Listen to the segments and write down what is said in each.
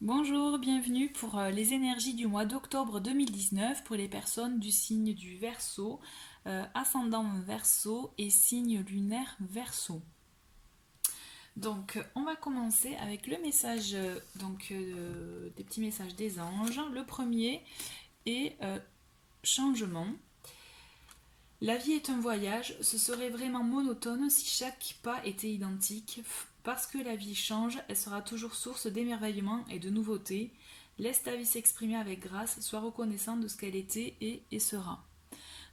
Bonjour, bienvenue pour les énergies du mois d'octobre 2019 pour les personnes du signe du Verseau, ascendant Verseau et signe lunaire Verseau. Donc, on va commencer avec le message, des petits messages des anges. Le premier est changement. La vie est un voyage, ce serait vraiment monotone si chaque pas était identique. Parce que la vie change, elle sera toujours source d'émerveillement et de nouveautés. Laisse ta vie s'exprimer avec grâce, sois reconnaissant de ce qu'elle était et sera.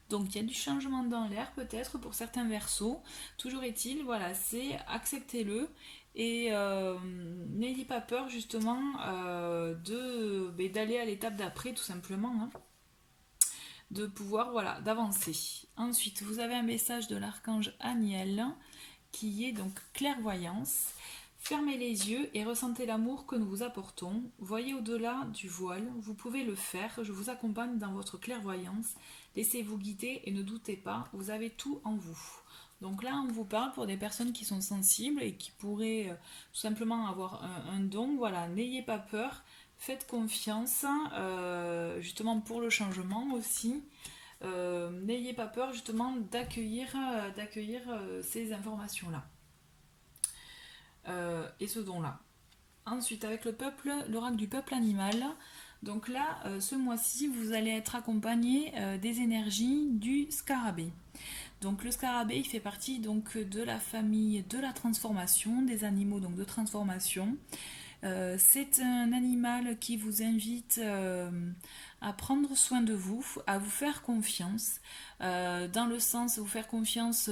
Donc il y a du changement dans l'air peut-être pour certains versos. Toujours est-il, voilà, c'est acceptez-le et n'ayez pas peur justement d'aller à l'étape d'après tout simplement. Hein, de pouvoir voilà d'avancer. Ensuite, vous avez un message de l'archange Aniel qui est donc clairvoyance. Fermez les yeux et ressentez l'amour que nous vous apportons. Voyez au-delà du voile, vous pouvez le faire, je vous accompagne dans votre clairvoyance. Laissez-vous guider et ne doutez pas, vous avez tout en vous. Donc là, on vous parle pour des personnes qui sont sensibles et qui pourraient tout simplement avoir un don. Voilà, n'ayez pas peur, faites confiance, justement pour le changement aussi. N'ayez pas peur justement d'accueillir ces informations-là et ce don-là. Ensuite, avec le peuple, l'oracle du peuple animal. Donc là, ce mois-ci, vous allez être accompagné des énergies du scarabée. Donc le scarabée, il fait partie donc de la famille de la transformation, des animaux donc de transformation. C'est un animal qui vous invite à prendre soin de vous, à vous faire confiance, dans le sens vous faire confiance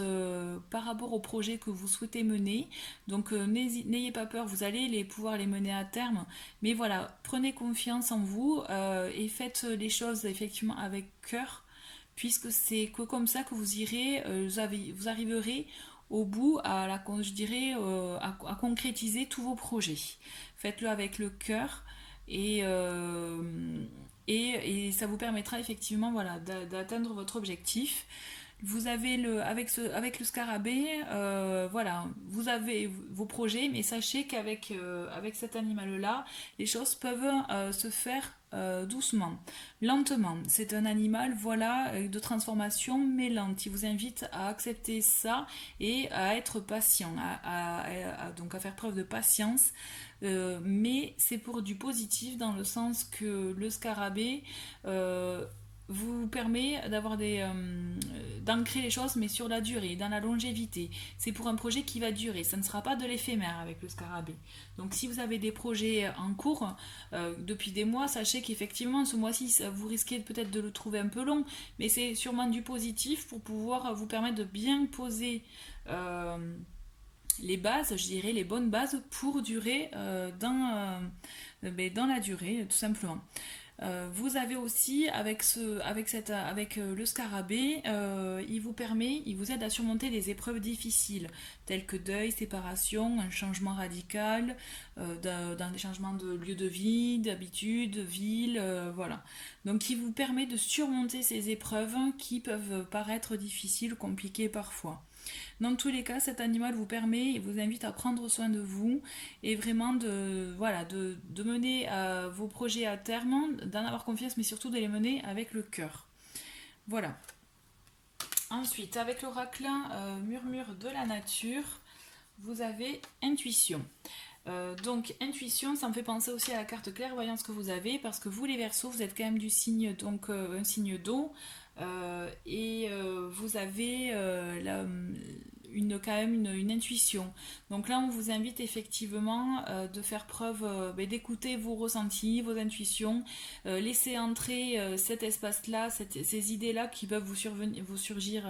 par rapport au projet que vous souhaitez mener. Donc n'ayez pas peur, vous allez pouvoir les mener à terme. Mais voilà, prenez confiance en vous et faites les choses effectivement avec cœur, puisque c'est que comme ça que vous irez, vous arriverez au bout je dirais, à concrétiser tous vos projets. Faites-le avec le cœur et, et ça vous permettra effectivement voilà, d'atteindre votre objectif. Vous avez avec le scarabée, voilà, vous avez vos projets, mais sachez qu'avec avec cet animal-là, les choses peuvent se faire doucement, lentement. C'est un animal, voilà, de transformation, mais lente. Il vous invite à accepter ça et à être patient, donc à faire preuve de patience. Mais c'est pour du positif dans le sens que le scarabée vous permet d'ancrer les choses mais sur la durée, dans la longévité. C'est pour un projet qui va durer, ça ne sera pas de l'éphémère avec le scarabée. Donc si vous avez des projets en cours depuis des mois, sachez qu'effectivement ce mois-ci vous risquez peut-être de le trouver un peu long, mais c'est sûrement du positif pour pouvoir vous permettre de bien poser les bases, je dirais les bonnes bases pour durer dans la durée tout simplement. Vous avez aussi avec le scarabée, il vous aide à surmonter des épreuves difficiles telles que deuil, séparation, un changement radical, dans des changements de lieu de vie, d'habitude, de ville, voilà. Donc il vous permet de surmonter ces épreuves qui peuvent paraître difficiles, compliquées parfois. Dans tous les cas, cet animal vous permet et vous invite à prendre soin de vous et vraiment de mener vos projets à terme, d'en avoir confiance, mais surtout de les mener avec le cœur. Voilà. Ensuite, avec l'oracle murmure de la nature, vous avez intuition. Donc intuition, ça me fait penser aussi à la carte clairvoyance que vous avez, parce que vous les Verseaux, vous êtes quand même du signe, donc un signe d'eau, vous avez quand même une intuition. Donc là, on vous invite effectivement de faire preuve, d'écouter vos ressentis, vos intuitions, laisser entrer cet espace-là, ces idées-là qui peuvent vous surgir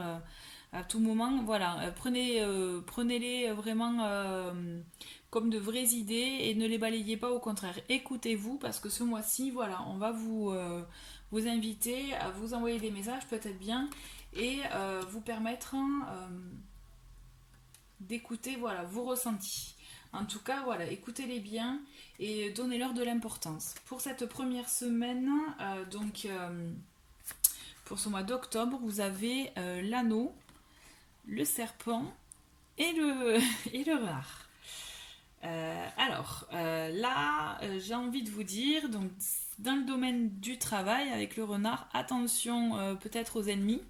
à tout moment. Voilà, prenez-les vraiment comme de vraies idées et ne les balayez pas, au contraire. Écoutez-vous parce que ce mois-ci, voilà, on va vous inviter à vous envoyer des messages peut-être bien et vous permettre d'écouter voilà, vos ressentis. En tout cas, voilà, écoutez-les bien et donnez-leur de l'importance. Pour cette première semaine, pour ce mois d'octobre, vous avez l'anneau, le serpent et le, et le renard. Là, j'ai envie de vous dire, donc dans le domaine du travail avec le renard, attention peut-être aux ennemis,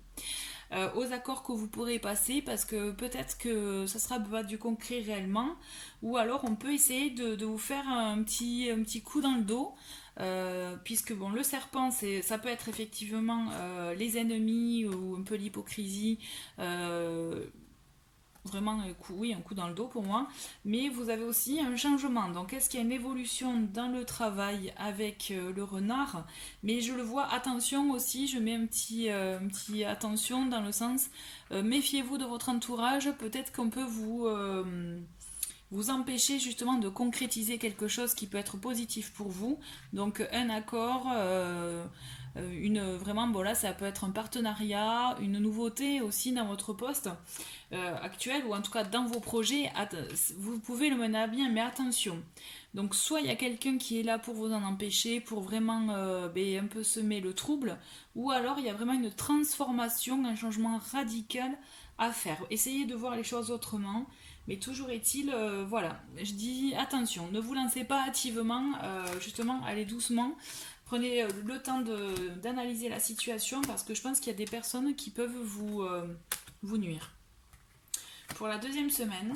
aux accords que vous pourrez passer parce que peut-être que ça sera pas du concret réellement ou alors on peut essayer de vous faire un petit coup dans le dos puisque bon le serpent ça peut être effectivement les ennemis ou un peu l'hypocrisie vraiment oui un coup dans le dos pour moi, mais vous avez aussi un changement, donc est-ce qu'il y a une évolution dans le travail avec le renard, mais je le vois, attention aussi, je mets un petit attention dans le sens méfiez-vous de votre entourage, peut-être qu'on peut vous empêcher justement de concrétiser quelque chose qui peut être positif pour vous. Donc un accord, vraiment, bon là ça peut être un partenariat, une nouveauté aussi dans votre poste actuel ou en tout cas dans vos projets. Vous pouvez le mener à bien, mais attention. Donc soit il y a quelqu'un qui est là pour vous en empêcher, pour vraiment un peu semer le trouble, ou alors il y a vraiment une transformation, un changement radical à faire. Essayez de voir les choses autrement. Mais toujours est-il, voilà, je dis attention, ne vous lancez pas hâtivement, justement, allez doucement, prenez le temps d'analyser la situation parce que je pense qu'il y a des personnes qui peuvent vous nuire. Pour la deuxième semaine,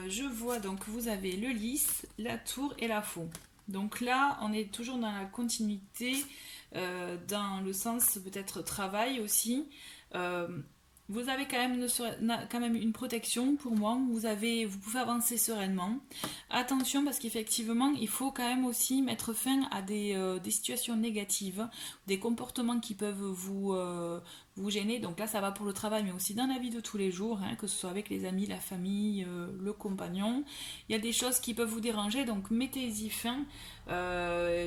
je vois donc vous avez le lys, la tour et la faux. Donc là, on est toujours dans la continuité, dans le sens peut-être travail aussi. Vous avez quand même une protection pour moi, vous pouvez avancer sereinement. Attention parce qu'effectivement, il faut quand même aussi mettre fin à des situations négatives, des comportements qui peuvent vous gêner. Donc là, ça va pour le travail, mais aussi dans la vie de tous les jours, hein, que ce soit avec les amis, la famille, le compagnon. Il y a des choses qui peuvent vous déranger, donc mettez-y fin.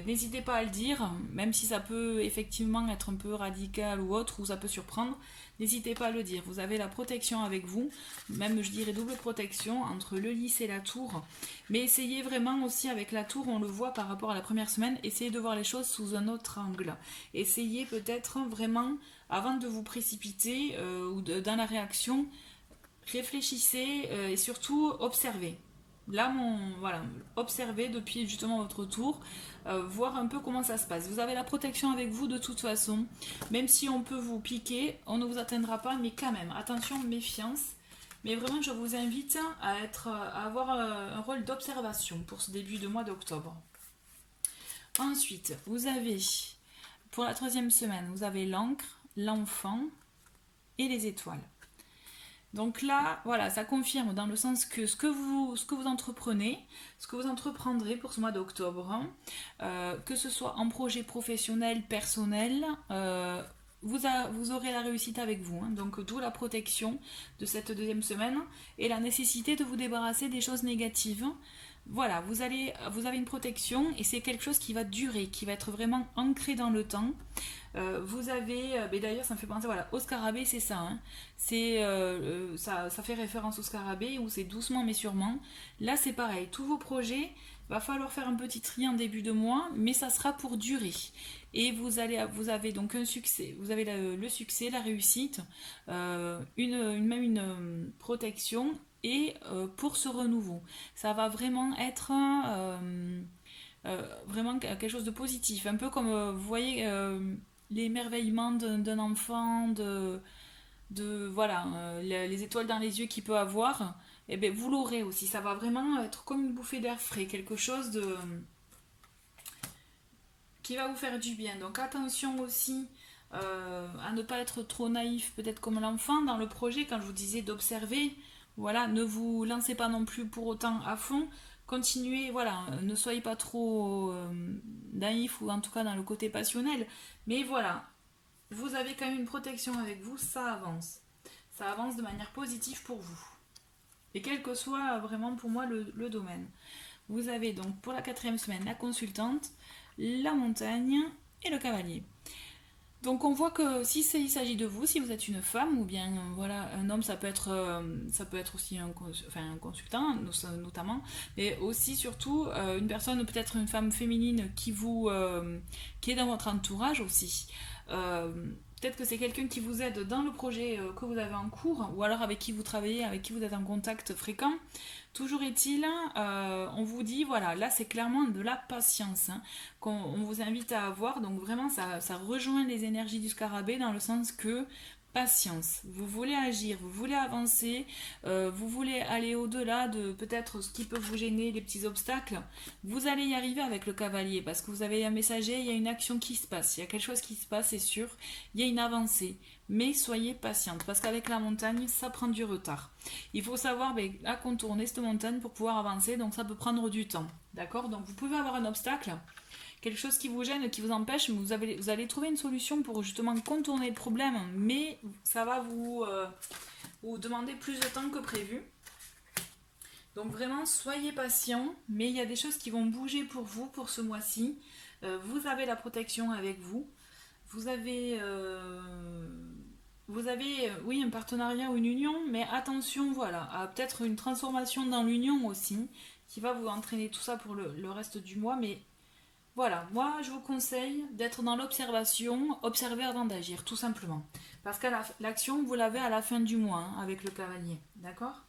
N'hésitez pas à le dire, même si ça peut effectivement être un peu radical ou autre, ou ça peut surprendre. N'hésitez pas à le dire. Vous avez la protection avec vous, même je dirais double protection entre le lys et la tour. Mais essayez vraiment aussi avec la tour, on le voit par rapport à la première semaine, essayez de voir les choses sous un autre angle. Essayez peut-être vraiment, avant de vous précipiter dans la réaction, réfléchissez et surtout observez. Là, voilà, observez depuis justement votre tour, voir un peu comment ça se passe. Vous avez la protection avec vous de toute façon, même si on peut vous piquer, on ne vous atteindra pas, mais quand même, attention, méfiance. Mais vraiment, je vous invite à avoir un rôle d'observation pour ce début de mois d'octobre. Ensuite, vous avez, pour la troisième semaine, vous avez l'encre, l'enfant et les étoiles. Donc là, voilà, ça confirme dans le sens que ce que vous entreprenez, ce que vous entreprendrez pour ce mois d'octobre, que ce soit en projet professionnel, personnel, vous aurez la réussite avec vous. Hein. Donc d'où la protection de cette deuxième semaine et la nécessité de vous débarrasser des choses négatives. Voilà, vous avez une protection et c'est quelque chose qui va durer, qui va être vraiment ancré dans le temps. Vous avez, mais d'ailleurs ça me fait penser voilà, au scarabée, c'est ça, hein. Ça fait référence au scarabée où c'est doucement mais sûrement. Là c'est pareil, tous vos projets, va falloir faire un petit tri en début de mois, mais ça sera pour durer. Et vous avez donc un succès, vous avez le succès, la réussite, même une protection et pour ce renouveau. Ça va vraiment être vraiment quelque chose de positif, un peu comme vous voyez l'émerveillement d'un enfant, voilà, les étoiles dans les yeux qu'il peut avoir, et bien vous l'aurez aussi. Ça va vraiment être comme une bouffée d'air frais, quelque chose qui va vous faire du bien. Donc attention aussi à ne pas être trop naïf, peut-être comme l'enfant dans le projet, quand je vous disais d'observer. Voilà, ne vous lancez pas non plus pour autant à fond. Continuez, voilà, ne soyez pas trop naïf ou en tout cas dans le côté passionnel. Mais voilà, vous avez quand même une protection avec vous, ça avance. Ça avance de manière positive pour vous. Et quel que soit vraiment pour moi le domaine. Vous avez donc pour la quatrième semaine la consultante, la montagne et le cavalier. Donc on voit que si il s'agit de vous, si vous êtes une femme ou bien voilà un homme, ça peut être aussi un consultant notamment, mais aussi surtout une personne, peut-être une femme féminine qui est dans votre entourage aussi. peut-être que c'est quelqu'un qui vous aide dans le projet que vous avez en cours, ou alors avec qui vous travaillez, avec qui vous êtes en contact fréquent. Toujours est-il, on vous dit, voilà, là c'est clairement de la patience hein, qu'on vous invite à avoir. Donc vraiment, ça rejoint les énergies du scarabée dans le sens que patience. Vous voulez agir, vous voulez avancer, vous voulez aller au-delà de peut-être ce qui peut vous gêner, les petits obstacles. Vous allez y arriver avec le cavalier parce que vous avez un messager, il y a une action qui se passe, il y a quelque chose qui se passe, c'est sûr, il y a une avancée. Mais soyez patiente parce qu'avec la montagne, ça prend du retard. Il faut savoir à contourner cette montagne pour pouvoir avancer, donc ça peut prendre du temps. D'accord? Donc vous pouvez avoir un obstacle, quelque chose qui vous gêne, qui vous empêche, mais vous allez trouver une solution pour justement contourner le problème, mais ça va vous demander plus de temps que prévu. Donc vraiment, soyez patient, mais il y a des choses qui vont bouger pour vous pour ce mois-ci. Vous avez la protection avec vous. Vous avez, oui, un partenariat ou une union, mais attention, voilà, à peut-être une transformation dans l'union aussi, qui va vous entraîner tout ça pour le reste du mois, mais voilà, moi je vous conseille d'être dans l'observation, observer avant d'agir, tout simplement. Parce que l'action, vous l'avez à la fin du mois, hein, avec le cavalier, d'accord?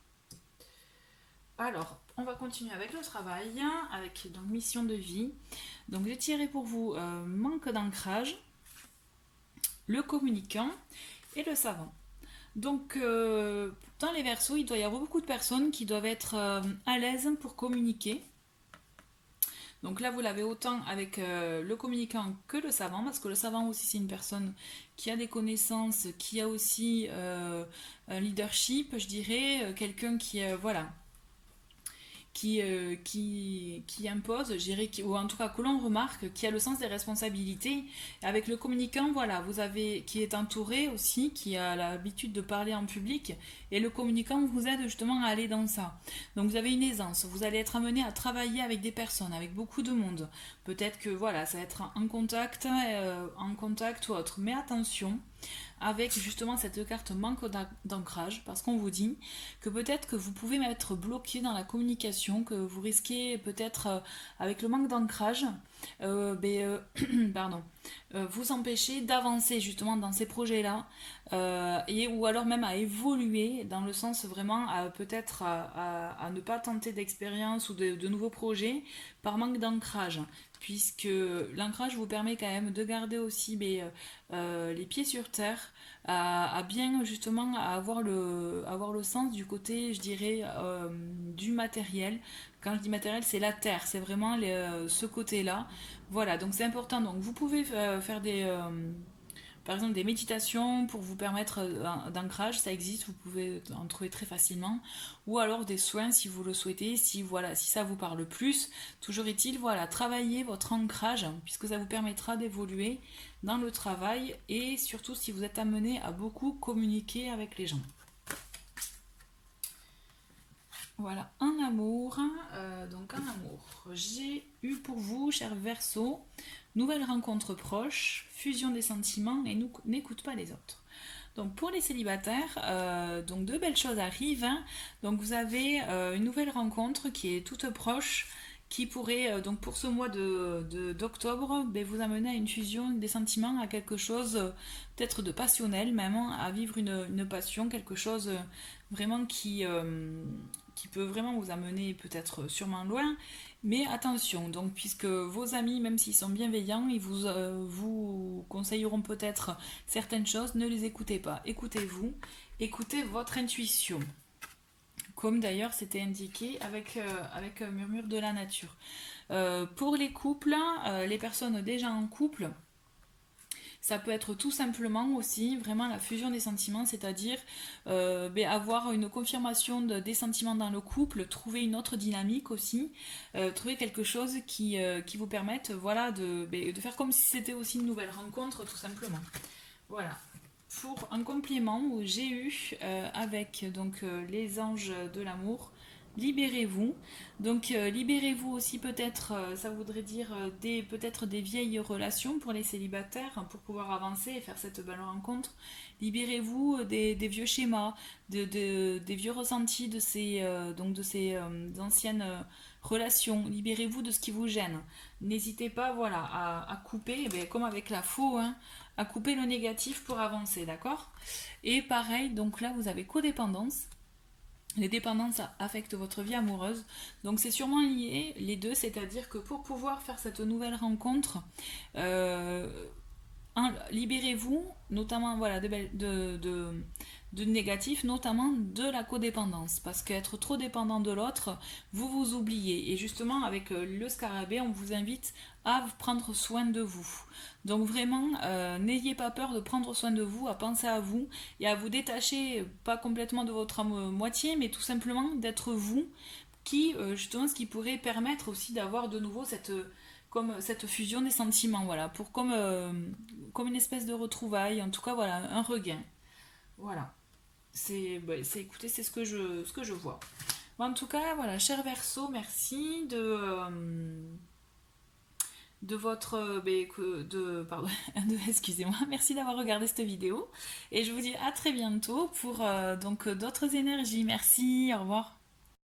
Alors, on va continuer avec le travail, avec donc mission de vie. Donc j'ai tiré pour vous manque d'ancrage, le communicant et le savant. Donc, dans les Verseaux, il doit y avoir beaucoup de personnes qui doivent être à l'aise pour communiquer. Donc là, vous l'avez autant avec le communicant que le savant, parce que le savant aussi, c'est une personne qui a des connaissances, qui a aussi un leadership, je dirais, quelqu'un qui, voilà, qui impose, ou en tout cas que l'on remarque, qui a le sens des responsabilités. Avec le communicant, voilà, vous avez qui est entouré aussi, qui a l'habitude de parler en public, et le communicant vous aide justement à aller dans ça. Donc vous avez une aisance, vous allez être amené à travailler avec des personnes, avec beaucoup de monde. Peut-être que voilà, ça va être en contact ou autre. Mais attention, avec justement cette carte manque d'ancrage, parce qu'on vous dit que peut-être que vous pouvez être bloqué dans la communication, que vous risquez peut-être avec le manque d'ancrage, pardon, vous empêcher d'avancer justement dans ces projets-là, ou alors même à évoluer dans le sens vraiment peut-être à ne pas tenter d'expérience ou de nouveaux projets par manque d'ancrage, puisque l'ancrage vous permet quand même de garder aussi les pieds sur terre, à bien justement avoir le sens du côté, je dirais, du matériel. Quand je dis matériel, c'est la terre, c'est vraiment ce côté-là. Voilà, donc c'est important. Donc vous pouvez faire par exemple des méditations pour vous permettre d'ancrage, ça existe, vous pouvez en trouver très facilement, ou alors des soins si vous le souhaitez, si ça vous parle plus. Toujours est-il, voilà, travaillez votre ancrage puisque ça vous permettra d'évoluer dans le travail et surtout si vous êtes amené à beaucoup communiquer avec les gens. Voilà, en amour, j'ai eu pour vous, cher Verseau, nouvelle rencontre proche, fusion des sentiments et n'écoute pas les autres. Donc pour les célibataires, donc de belles choses arrivent. Hein. Donc vous avez une nouvelle rencontre qui est toute proche, qui pourrait donc pour ce mois d'octobre vous amener à une fusion des sentiments, à quelque chose peut-être de passionnel même, à vivre une passion, quelque chose vraiment qui peut vraiment vous amener peut-être sûrement loin. Mais attention, donc puisque vos amis, même s'ils sont bienveillants, ils vous conseilleront peut-être certaines choses, ne les écoutez pas. Écoutez-vous, écoutez votre intuition. Comme d'ailleurs c'était indiqué avec Murmure de la nature. Pour les couples, les personnes déjà en couple, ça peut être tout simplement aussi vraiment la fusion des sentiments, c'est-à-dire avoir une confirmation des sentiments dans le couple, trouver une autre dynamique aussi, trouver quelque chose qui vous permette voilà, de faire comme si c'était aussi une nouvelle rencontre tout simplement. Voilà. Pour un complément où j'ai eu avec donc les anges de l'amour, libérez-vous. Donc libérez-vous aussi peut-être, ça voudrait dire peut-être des vieilles relations pour les célibataires pour pouvoir avancer et faire cette belle rencontre. Libérez-vous des vieux schémas, des vieux ressentis de ces anciennes relation, libérez-vous de ce qui vous gêne. N'hésitez pas, voilà, à couper, eh bien, comme avec la faux, hein, à couper le négatif pour avancer, d'accord? Et pareil, donc là, vous avez codépendance. Les dépendances affectent votre vie amoureuse. Donc c'est sûrement lié, les deux, c'est-à-dire que pour pouvoir faire cette nouvelle rencontre, euh, libérez-vous, notamment voilà, de négatif, notamment de la codépendance. Parce qu'être trop dépendant de l'autre, vous vous oubliez. Et justement, avec le scarabée, on vous invite à prendre soin de vous. Donc vraiment, n'ayez pas peur de prendre soin de vous, à penser à vous et à vous détacher, pas complètement de votre moitié, mais tout simplement d'être vous, qui justement, ce qui pourrait permettre aussi d'avoir de nouveau comme cette fusion des sentiments, voilà, pour comme une espèce de retrouvaille, en tout cas, voilà, un regain. Voilà. Écoutez, c'est ce que je vois. Bon, en tout cas, voilà, cher Verseau, merci de votre pardon, excusez-moi, merci d'avoir regardé cette vidéo et je vous dis à très bientôt pour donc d'autres énergies. Merci, au revoir.